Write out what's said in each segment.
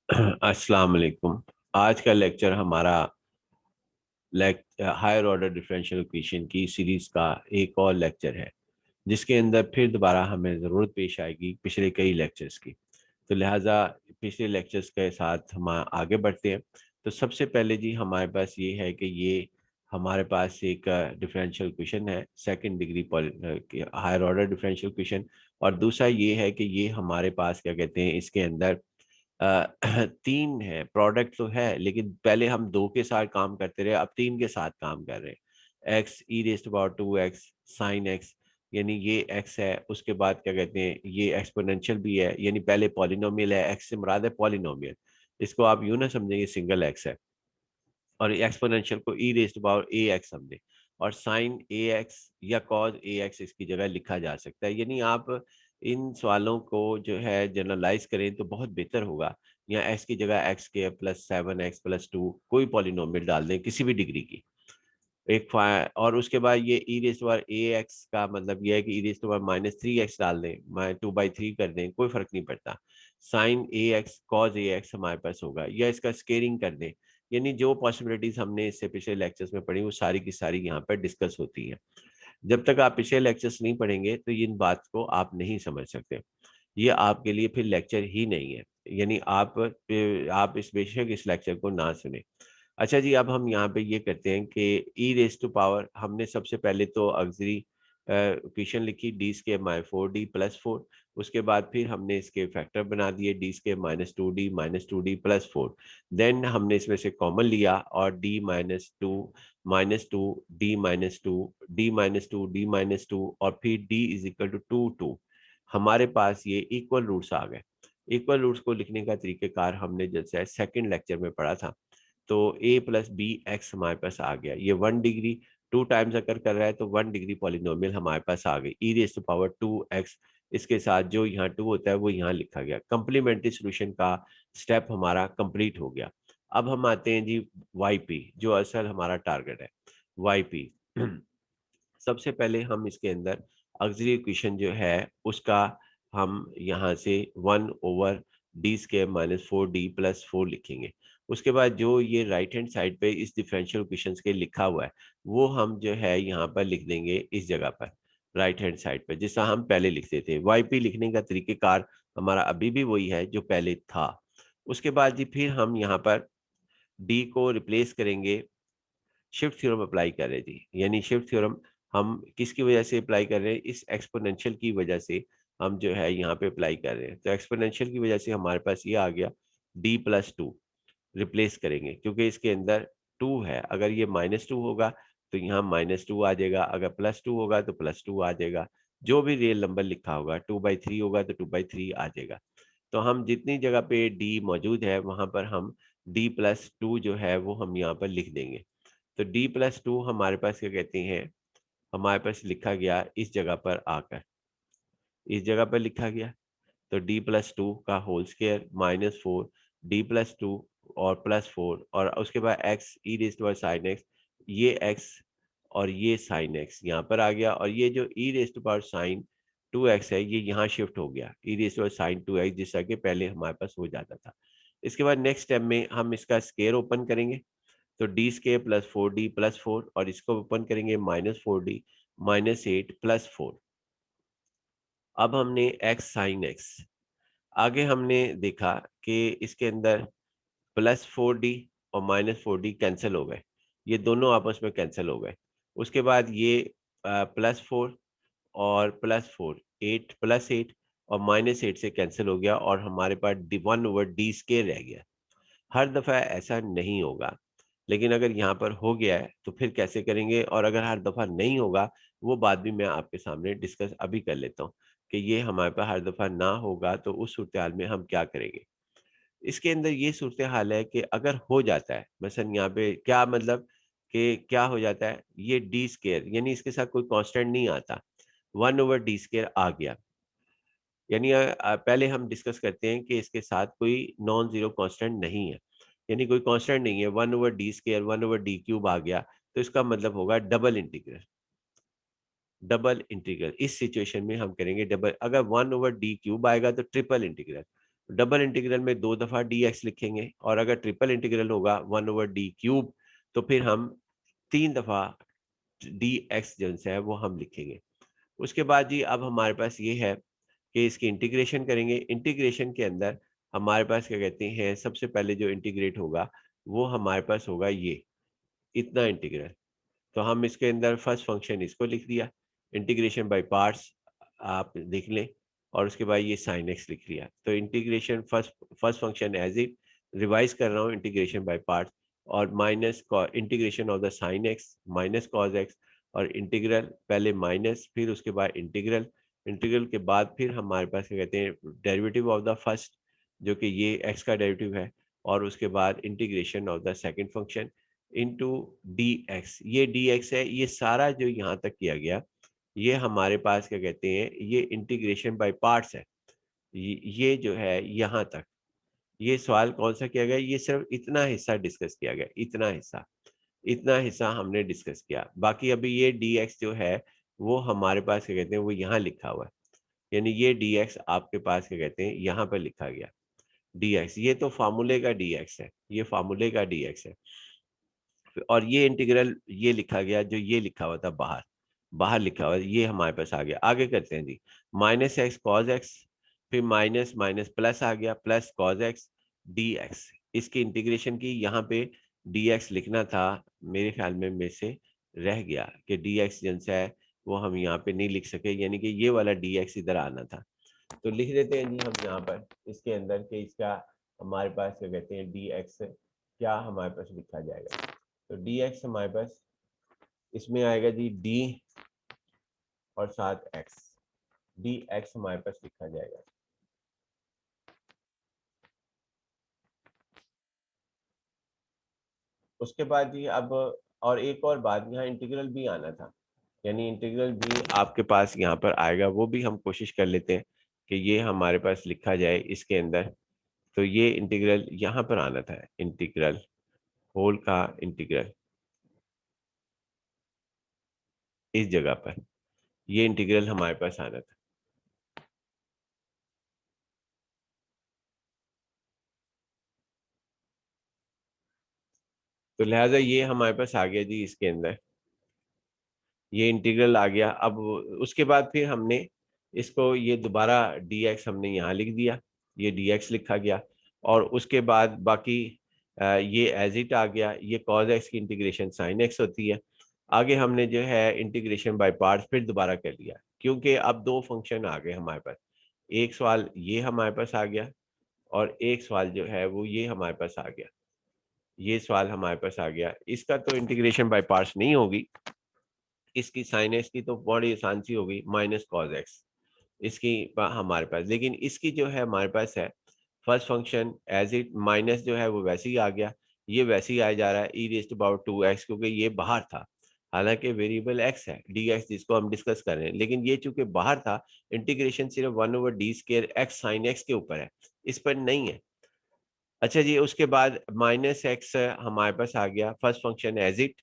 अस्सलाम वालेकुम। आज का लेक्चर हमारा हायर ऑर्डर डिफरेंशियल इक्वेशन की सीरीज का एक और लेक्चर है, जिसके अंदर फिर दोबारा हमें ज़रूरत पेश आएगी पिछले कई लेक्चर्स की। तो लिहाजा पिछले लेक्चर्स के साथ हम आगे बढ़ते हैं। तो सबसे पहले जी हमारे पास ये है कि ये हमारे पास एक डिफरेंशियल इक्वेशन है, second degree higher order differential equation. और दूसरा ये है कि ये हमारे पास क्या कहते हैं, इसके अंदर अ, तीन है, प्रोडक्ट तो है लेकिन पहले हम दो के साथ काम करते रहे, अब तीन के साथ काम कर रहे हैं। X e raised power to X sine X, यानी ये एक्स है। उसके बाद क्या कहते हैं, ये एक्सपोनेंशियल भी है, यानी पहले पॉलिनोमियल है, एक्स से मुराद है पॉलिनोमियल। इसको आप यूं ना समझेंगे सिंगल एक्स है, और एक्सपोनेंशियल को ई रेस्ट पावर ए एक्स समझे। और साइन ए एक्स या कॉज ए एक्स इसकी जगह लिखा जा सकता है। यानी आप इन सवालों को जो है जनरलाइज करें तो बहुत बेहतर होगा। या एक्स की जगह एक्स के प्लस 7x+2 कोई पॉलिनोमियल डाल दें किसी भी डिग्री की और उसके बाद ये ई रेस्ट पावर ए एक्स का मतलब ये है कि ई रेस्ट पावर -3x डाल दें, 2/3 कर दें, कोई फर्क नहीं पड़ता। साइन ए एक्स कॉज ए एक्स हमारे पास होगा, या इसका स्केयरिंग कर दें। यानी जो पॉसिबिलिटीज हमने इससे पिछले लेक्चर्स में पढ़ी वो सारी की सारी यहाँ पर डिस्कस होती हैं। जब तक आप पिछले लेक्चर्स नहीं पढ़ेंगे तो इन बात को आप नहीं समझ सकते। ये आपके लिए फिर लेक्चर ही नहीं है। यानी आप इस बेशक इस लेक्चर को ना सुने। अच्छा जी, अब हम यहाँ पे ये करते हैं कि ई रेस टू पावर, हमने सबसे पहले तो ऑक्सिलरी इक्वेशन लिखी d²-4d+4। उसके बाद फिर हमने इसके फैक्टर बना दिए d²-2d-2d+4। देन हमने इसमें से कॉमन लिया और d-2 -2 d-2 और फिर d = 2 2। हमारे पास ये इक्वल रूट्स आ गए। इक्वल रूट्स को लिखने का तरीकेकार हमने जैसे सेकंड लेक्चर में पढ़ा था। तो a+b(x) हमारे पास आ गया। ये 1 डिग्री 2 टाइम्स अकर कर रहा है, तो 1 डिग्री पॉलिनोमियल हमारे पास आ गई e⁻²x। इसके साथ जो यहाँ 2 होता है वो यहाँ लिखा गया। कंप्लीमेंट्री सोल्यूशन का स्टेप हमारा कंप्लीट हो गया। अब हम आते हैं जी yp, जो असल हमारा टारगेट है। yp सबसे पहले हम इसके अंदर ऑक्सिलरी इक्वेशन जो है उसका हम यहाँ से 1/d² - 4d+4 लिखेंगे। उसके बाद जो ये राइट हैंड साइड पे इस डिफरेंशियल इक्वेशंस के लिखा हुआ है वो हम जो है यहाँ पर लिख देंगे इस जगह पर, राइट हैंड साइड पर, जिसका हम पहले लिखते थे। वाई लिखने का तरीकेकार हमारा अभी भी वही है जो पहले था। उसके बाद जी फिर हम यहाँ पर डी को रिप्लेस करेंगे, शिफ्ट थ्योरम अप्लाई कर रहे थे। यानी शिफ्ट थ्योरम हम किसकी वजह से अप्लाई कर रहे हैं, इस एक्सपोनेंशियल की वजह से हम जो है यहाँ पे अप्लाई कर रहे हैं। तो एक्सपोनेंशियल की वजह से हमारे पास ये आ गया d+2। रिप्लेस करेंगे क्योंकि इसके अंदर 2 है, अगर ये -2 होगा तो यहाँ -2 आ जाएगा, अगर +2 होगा तो +2 आ जाएगा। जो भी रियल नंबर लिखा होगा, 2/3 होगा तो 2/3 आ जाएगा। तो हम जितनी जगह पे d मौजूद है वहां पर हम d+2 जो है वो हम यहाँ पर लिख देंगे। तो d+2 हमारे पास क्या कहते हैं, हमारे पास लिखा गया इस जगह पर आकर, इस जगह पर लिखा गया। तो d+2 का होल स्क्वायर -4 d+2 और +4 और उसके बाद x e⁻sin x, ये x और ये sin x यहाँ पर आ गया। और ये जो e⁻sin2x है ये यहाँ शिफ्ट हो गया e⁻sin2x, जिसका कि पहले हमारे पास हो जाता था। इसके बाद नेक्स्ट स्टेप में हम इसका स्क्वायर ओपन करेंगे, तो d²+4d+4 और इसको ओपन करेंगे -4d-8+4। अब हमने x sin x, आगे हमने देखा कि इसके अंदर +4d और -4d कैंसिल हो गए, ये दोनों आपस में कैंसिल हो गए। उसके बाद ये +4 और +4 8 और -8 से कैंसिल हो गया और हमारे पास 1/d² रह गया। हर दफ़ा ऐसा नहीं होगा, लेकिन अगर यहाँ पर हो गया है तो फिर कैसे करेंगे, और अगर हर दफ़ा नहीं होगा वो बात भी मैं आपके सामने डिस्कस अभी कर लेता हूँ कि ये हमारे पास हर दफ़ा ना होगा तो उस सूरत हाल में हम क्या करेंगे। इसके अंदर ये सूरत हाल है कि अगर हो जाता है, मसलन यहाँ पे क्या मतलब कि क्या हो जाता है, ये d² यानी इसके साथ कोई कांस्टेंट नहीं आता, 1/d² आ गया। यानी पहले हम डिस्कस करते हैं कि इसके साथ कोई नॉन जीरो कांस्टेंट नहीं है, यानी कोई कांस्टेंट नहीं है, 1/d², 1/d³ आ गया, तो इसका मतलब होगा डबल इंटीग्रल। डबल इंटीग्रल इस सिचुएशन में हम करेंगे डबल, अगर 1/d³ आएगा तो ट्रिपल इंटीग्रल, डबल इंटीग्रल में 2 दफ़ा dx लिखेंगे, और अगर ट्रिपल इंटीग्रल होगा 1/d³ तो फिर हम 3 दफ़ा dx जो है वो हम लिखेंगे। उसके बाद जी अब हमारे पास ये है कि इसकी इंटीग्रेशन करेंगे। इंटीग्रेशन के अंदर हमारे पास क्या कहते हैं, सबसे पहले जो इंटीग्रेट होगा वो हमारे पास होगा ये इतना इंटीग्रल। तो हम इसके अंदर फर्स्ट फंक्शन इसको लिख दिया, इंटीग्रेशन बाय पार्ट्स आप लिख लें, और उसके बाद ये साइन एक्स लिख लिया। तो integration first first function as it, revise कर रहा हूँ इंटीग्रेशन बाय पार्ट्स, और minus integration of the sine X minus cos X, और इंटीग्रल पहले माइनस फिर उसके बाद इंटीग्रल, इंटीग्रल के बाद फिर हमारे पास क्या कहते हैं डेरिवेटिव ऑफ द फर्स्ट जो कि ये एक्स का डेरिवेटिव है, और उसके बाद integration of the second function into D x. ये डी एक्स है, ये सारा जो यहाँ तक किया गया ये हमारे पास क्या कहते हैं ये इंटीग्रेशन बाय पार्ट्स है। ये जो है यहाँ तक ये सवाल कौन सा किया गया, ये सिर्फ इतना हिस्सा डिस्कस किया गया, इतना हिस्सा हमने डिस्कस किया। बाकी अभी ये डी एक्स जो है वो हमारे पास क्या कहते हैं वो यहाँ लिखा हुआ है, यानी ये डी एक्स आपके पास क्या कहते हैं यहाँ पर लिखा गया डी एक्स। ये तो फार्मूले का डी एक्स है, ये फार्मूले का डी एक्स है। और ये इंटीग्रल ये लिखा गया जो ये लिखा हुआ था बाहर, बाहर लिखा हुआ है, ये हमारे पास आ गया। आगे करते हैं जी, माइनस एक्स कॉज एक्स, फिर माइनस माइनस प्लस आ गया, plus cos x D x. इसकी इंटीग्रेशन की यहाँ पे डी एक्स लिखना था, मेरे ख्याल में मेरे से रह गया कि डी एक्स जिनसे है वो हम यहाँ पे नहीं लिख सके, यानी कि ये वाला डी एक्स इधर आना था। तो लिख देते हैं जी हम यहाँ पर इसके अंदर कि इसका हमारे पास क्या कहते हैं डी एक्स क्या हमारे पास लिखा जाएगा। तो डी एक्स हमारे पास इसमें आएगा जी डी और साथ एक्स, डी एक्स हमारे पास लिखा जाएगा। उसके बाद जी अब और एक और बात, यहाँ इंटीग्रल भी आना था, यानी इंटीग्रल भी आपके पास यहाँ पर आएगा, वो भी हम कोशिश कर लेते हैं कि ये हमारे पास लिखा जाए इसके अंदर। तो ये इंटीग्रल यहाँ पर आना था, इंटीग्रल होल का इंटीग्रल इस जगह पर, ये इंटीग्रल हमारे पास आना था। तो लिहाजा ये हमारे पास आ गया जी इसके अंदर, ये इंटीग्रल आ गया। अब उसके बाद फिर हमने इसको ये दोबारा dx हमने यहाँ लिख दिया, ये dx लिखा गया, और उसके बाद बाकी ये एज इट आ गया। ये cos x की इंटीग्रेशन sin x होती है। आगे हमने जो है इंटीग्रेशन बाय पार्ट्स फिर दोबारा कर लिया, क्योंकि अब दो फंक्शन आ गए हमारे पास। एक सवाल ये हमारे पास आ गया, और एक सवाल जो है वो ये हमारे पास आ गया, ये सवाल हमारे पास आ गया। इसका तो इंटीग्रेशन बाय पार्ट्स नहीं होगी, इसकी साइन एक्स की तो बड़ी आसान सी होगी, माइनस कॉज एक्स इसकी हमारे पास। लेकिन इसकी जो है हमारे पास है first function as it, minus जो है वो वैसे ही आ गया, ये वैसे ही आ जा रहा है ई रेस्ट अबाउट 2x, क्योंकि ये बाहर था। हालांकि वेरिएबल x है डी एक्स जिसको हम डिस्कस कर रहे हैं, लेकिन ये चूंकि बाहर था, इंटीग्रेशन सिर्फ 1/d² x साइन एक्स के ऊपर है, इस पर नहीं है। अच्छा जी, उसके बाद माइनस एक्स हमारे पास आ गया first function as it,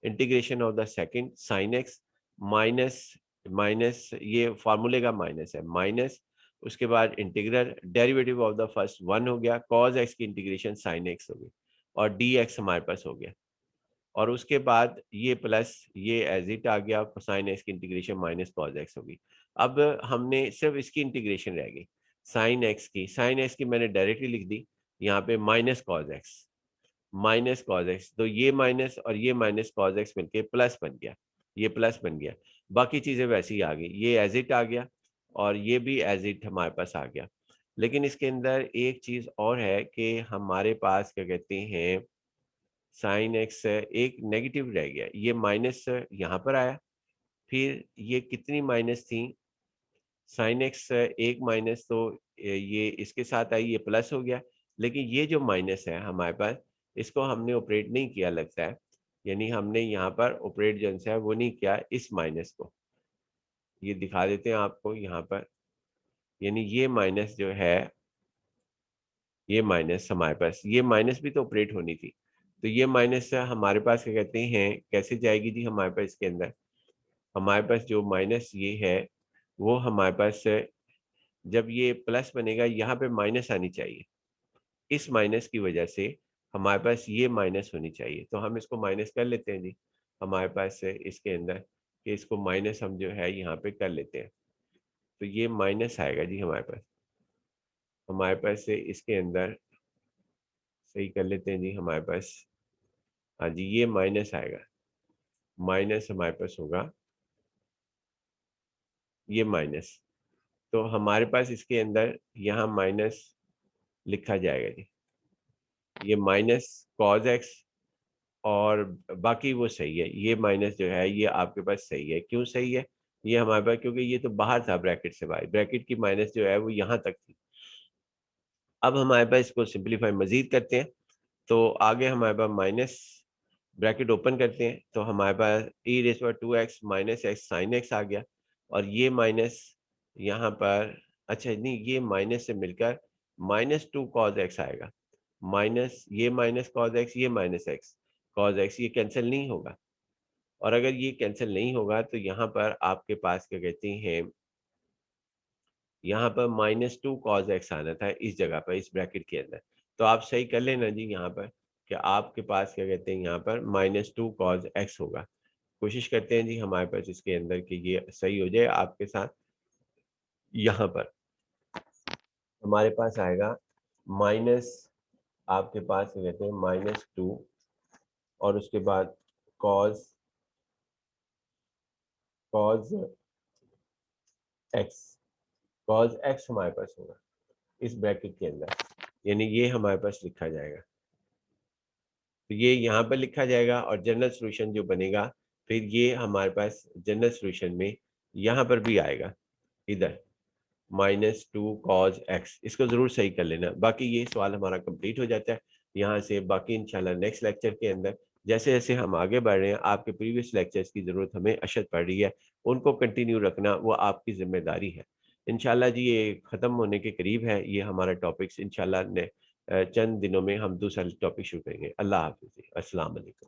integration of the second sine X minus minus, ये फार्मूले का माइनस है, माइनस उसके बाद integral derivative of the first 1 हो गया, कॉज एक्स की इंटीग्रेशन साइन एक्स हो गई, और डी एक्स हमारे पास हो गया। और उसके बाद ये प्लस ये एज इट आ गया, साइन एक्स की इंटीग्रेशन माइनस कॉज एक्स होगी। अब हमने सिर्फ इसकी इंटीग्रेशन रह गई, साइन एक्स की मैंने डायरेक्टली लिख दी यहाँ पे minus cos x, minus cos x. तो ये माइनस और ये माइनस कॉज एक्स मिलके प्लस बन गया, ये प्लस बन गया। बाकी चीजें वैसे ही आ गई, ये एज इट आ गया और ये भी एज इट हमारे पास आ गया। लेकिन इसके अंदर एक चीज और है कि हमारे पास क्या कहते हैं साइन एक्स एक नेगेटिव रह गया, ये माइनस यहाँ पर आया, फिर ये कितनी माइनस थी, साइन एक्स एक माइनस, तो ये इसके साथ आई, ये प्लस हो गया। लेकिन ये जो माइनस है हमारे पास, इसको हमने ऑपरेट नहीं किया लगता है, यानी हमने यहाँ पर ऑपरेट जो है वो नहीं किया इस माइनस को। ये दिखा देते हैं आपको यहाँ पर, यानी ये माइनस जो है, ये माइनस हमारे पास, ये माइनस भी तो ऑपरेट होनी थी। तो ये माइनस हमारे पास क्या कहते हैं कैसे जाएगी जी हमारे पास, इसके अंदर हमारे पास जो माइनस ये है वो हमारे पास जब ये प्लस बनेगा यहाँ पे माइनस आनी चाहिए, इस माइनस की वजह से हमारे पास ये माइनस होनी चाहिए, तो हम इसको माइनस कर लेते हैं जी हमारे पास से इसके अंदर, कि इसको माइनस हम जो है यहाँ पे कर लेते हैं, तो ये माइनस आएगा जी हमारे पास से इसके अंदर, सही कर लेते हैं जी हमारे पास, हाँ जी ये माइनस आएगा, माइनस हमारे पास होगा ये माइनस, तो हमारे पास इसके अंदर यहाँ माइनस लिखा जाएगा जी, ये माइनस कॉज एक्स, और बाकी वो सही है, ये माइनस जो है ये आपके पास सही है। क्यों सही है? ये हमारे पास, क्योंकि ये तो बाहर था ब्रैकेट से बाहर, ब्रैकेट की माइनस जो है वो यहाँ तक थी। अब हमारे पास इसको सिंपलीफाई मजीद करते हैं, तो आगे हमारे पास माइनस, ब्रैकेट ओपन करते हैं, तो हमारे पास e raise power 2x minus x sine x आ गया, और ये माइनस यहाँ पर, अच्छा नहीं, ये माइनस से मिलकर -2 कॉज एक्स आएगा, माइनस ये माइनस कॉज एक्स, ये माइनस एक्स कॉज एक्स, ये कैंसिल नहीं होगा, और अगर ये कैंसिल नहीं होगा तो यहाँ पर आपके पास क्या कहते हैं, यहाँ पर -2 कॉज एक्स आना था इस जगह पर, इस ब्रैकेट के अंदर, तो आप सही कर लेना जी यहाँ पर, कि आपके पास क्या कहते हैं यहाँ पर -2 कॉज एक्स होगा। कोशिश करते हैं जी हमारे पास इसके अंदर कि ये सही हो जाए आपके साथ। यहाँ पर हमारे पास आएगा माइनस, आपके पास क्या कहते हैं -2, और उसके बाद cause cos x, cos x हमारे पास होगा इस ब्रैकेट के अंदर, यानी ये हमारे पास लिखा जाएगा, तो ये यहाँ पर लिखा जाएगा, और जनरल सॉल्यूशन जो बनेगा फिर ये हमारे पास जनरल सॉल्यूशन में यहाँ पर भी आएगा, इधर -2 कॉज एक्स, इसको ज़रूर सही कर लेना। बाकी ये सवाल हमारा कंप्लीट हो जाता है यहाँ से। बाकी इंशाल्लाह नेक्स्ट लेक्चर के अंदर जैसे जैसे हम आगे बढ़ रहे हैं, आपके प्रीवियस लेक्चर्स की ज़रूरत हमें अशद पड़ रही है, उनको कंटिन्यू रखना वो आपकी ज़िम्मेदारी है। इंशाल्लाह जी ये ख़त्म होने के करीब है ये हमारा टॉपिक्स, इंशाल्लाह ने चंद दिनों में हम दूसरा टॉपिक शुरू करेंगे। अल्लाह हाफ़िज़, अस्सलाम वालेकुम।